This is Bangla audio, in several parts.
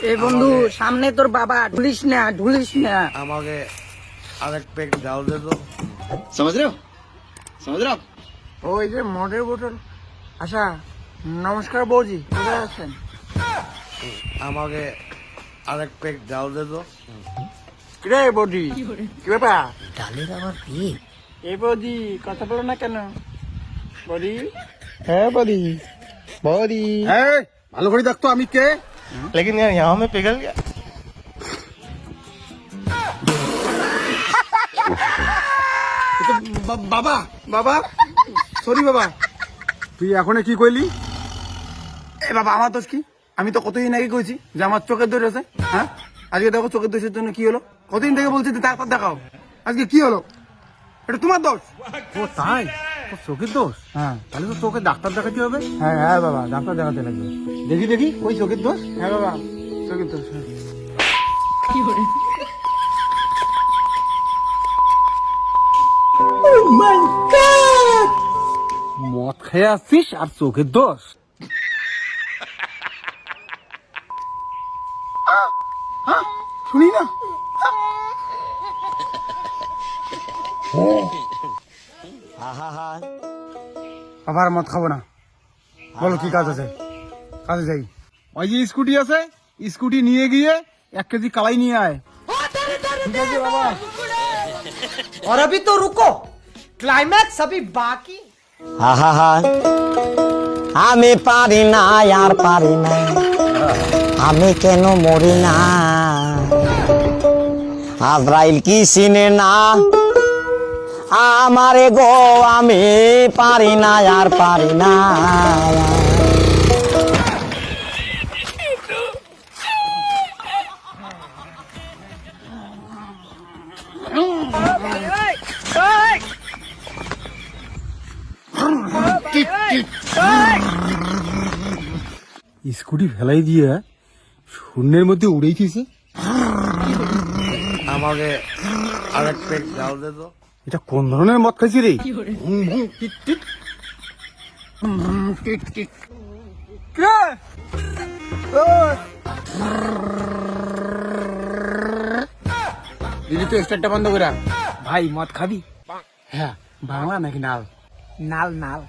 এ বন্ধু সামনে তোর বাবা, ঢুলিস না ঢুলিস না। আমাকে আরেক পেক ডাল দে তো। समझ रहे हो समझ रहे हो आप? ওই যে মদের বোতল। আচ্ছা নমস্কার বৌজি, কোথায় আছেন? আমাকে আরেক পেক ডাল দে তো। রে বৌদি, কি ব্যাপার? ডালের আবার বিয়ে? এ বৌদি কথা বলো না কেন? বৌদি, হ্যাঁ বৌদি, বৌদি। এই, ভালো করে দেখতো আমি কে। लेकिन यार यहाँ में पिघल गया। বাবা বাবা সরি বাবা, তুই এখন কি কইলি? এ বাবা আমার দোষ কি? আমি তো কতদিন আগে কইছি যে আমার চোখের দোষ আছে। হ্যাঁ, আজকে দেখো চোখের দোষের জন্য কি হলো। কতদিন থেকে বলছি যে ডাক্তার দেখাও, আজকে কি হলো? এটা তোমার দোষ। ও তাই? তোর চোখের দোষ? হ্যাঁ তাহলে তো তোকে ডাক্তার দেখাতে হবে। হ্যাঁ হ্যাঁ বাবা, ডাক্তার দেখাতে লাগবে। দেখি দেখি ওই চোখের দোষ। হ্যাঁ বাবা, চোখের দোষ। মদ খেয়ে আসছিস আর চোখের দোষ? শুনি না। আবার মদ খাবো না। বলো কি কাজ আছে? কাজে যাই। ওই যে স্কুটি আছে, স্কুটি নিয়ে গিয়ে 1 কেজি কালাই নিয়ে আয়। ঠিক আছে বাবা। और अभी तो रुको, क्लाइमैक्स अभी बाकी। আমি পারি না আর পারি না, আমি কেন মরি না। আজরাইল কি চিনে না আমারে গো, আমি পারি না আর পারি না। স্কুটি ফেলাই দিয়ে শূন্যের মধ্যে উড়েইতেছে। আমাকে আরেক পেক ডাল দে তো। এটা কোন ধরনের মদ খাইছি রে? হুম, হুম, টিট, টিট। টিক টিক। কে? দিদি তো স্টারটা বন্ধ করে। ভাই মদ খাবি? হ্যাঁ, বাংলা নাকি নাল? নাল নাল।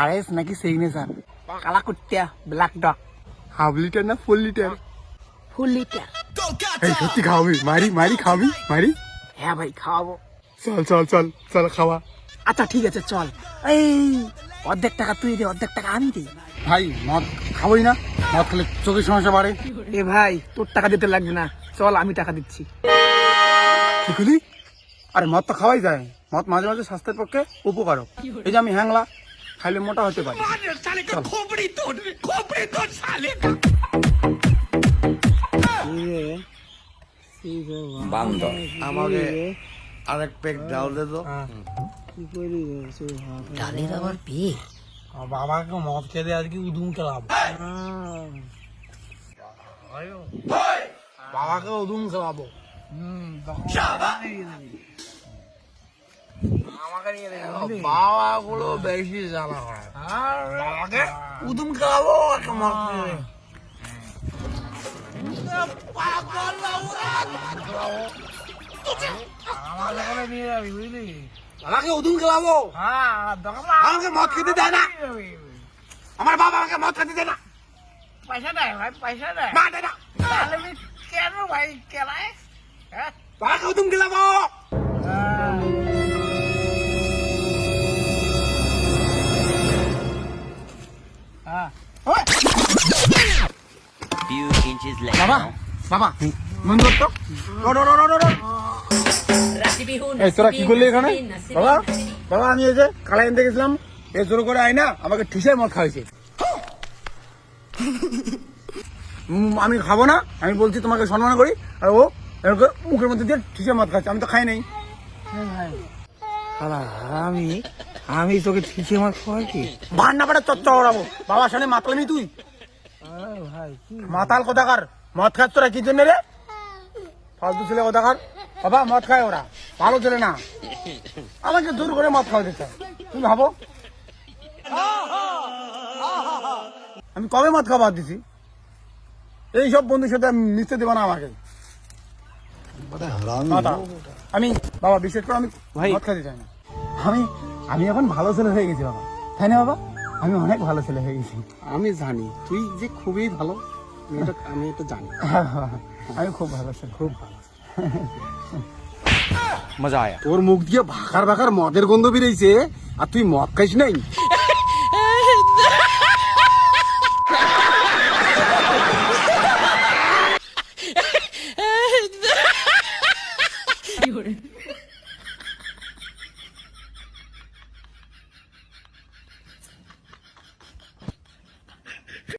আরএস নাকি সিগনেচার? কালা কুত্তা, ব্ল্যাক ডগ। হাফ লিটার না ফুল লিটার? ফুল লিটার। এই সত্যি খাওয়াবি? মারি মারি খাবি মারি? হ্যাঁ ভাই খাওয়াবো। চল চল চল চল খাওয়া। আচ্ছা ঠিক আছে চল। এই অর্ধেক টাকা তুই দে, অর্ধেক টাকা আমি দিই। ভাই মদ খাবোই না, মদ খেলে চোখের সমস্যা বাড়ে। এ ভাই তোর টাকা দিতে লাগবে না, চল আমি টাকা দিচ্ছি। কি করলি? আরে মদ তো খাওয়াই যায়, মদ মাঝে মাঝে স্বাস্থ্যের পক্ষে উপকারক। এই যে আমি হ্যাংলা, খাইলে মোটা হতে পারি। আমাকে আরেক পেক ডাল দে তো। ডালের আবার বিয়ে? বাবাকে মদ খেতে আজকে উদুম খেলাবো। বাবাকে উদুম খেলাবো। বাবা গুলো বেশি জ্বালা হয়। বাবাকে উদুম খাওয়াবো একটা মদ খেয়ে। বাবাকে উদুম খেলাবো। আমাকে মদ খেতে দেয় না, আমার বাবা আমাকে মদ খেতে দেয় না। পয়সা দেয় ভাই, পয়সা দেয়। না দেয় না। তাহলে আমি কেন ভাই কেলায়? হ্যাঁ বাবাকে উদুম খেলাবো। বাবা বাবা মন ধরতো। এই তোরা কি করলি এখানে? বাবা বাবা আমি এই যে কালাই আনতে গেছিলাম, এ জোর করে আয় না আমাকে ঠিসের মদ খাওয়াইছে। আমি খাবো না, আমি বলছি তোমাকে সম্মান করি, আর ও এরকম মুখের মধ্যে দিয়ে ঠিসের মদ খাচ্ছে। আমি তো খাই নাই। আমি তোকে ঠিকই মাছ খাওয়াই কি? ভান্ডা পাড়া চচ্চা ওড়াবো। বাবার সামনে মাতালামি তুই? মাতাল কোথাকার? মদ খাচ্ছ তোরা কি জন্য রে? ফালতু ছেলে কোথাকার। বাবা মদ খায় ওরা, ভালো ছেলে না। আমাকে জোর করে মদ খাওয়াতে চায়, তুমি ভাবো। আমি কবে মদ খাওয়া বাদ দিছি? এইসব বন্ধুর সাথে মিশতে দেবো না আমাকে। দাদা, আমি বাবা বিশেষ করে আমি মদ খেতে চাই না। আমি এখন ভালো ছেলে হয়ে গেছি বাবা, তাই না বাবা? আমি অনেক ভালো ছেলে হয়ে গেছি। আমি জানি তুই যে খুবই ভালো, আমি এটা জানি। আমি খুব ভালো ছেলে, খুব ভালো। তোর মুখ দিয়ে ভাকার ভাকার মদের গন্ধ বেরিয়েছে, আর তুই মদ খাইস নাই।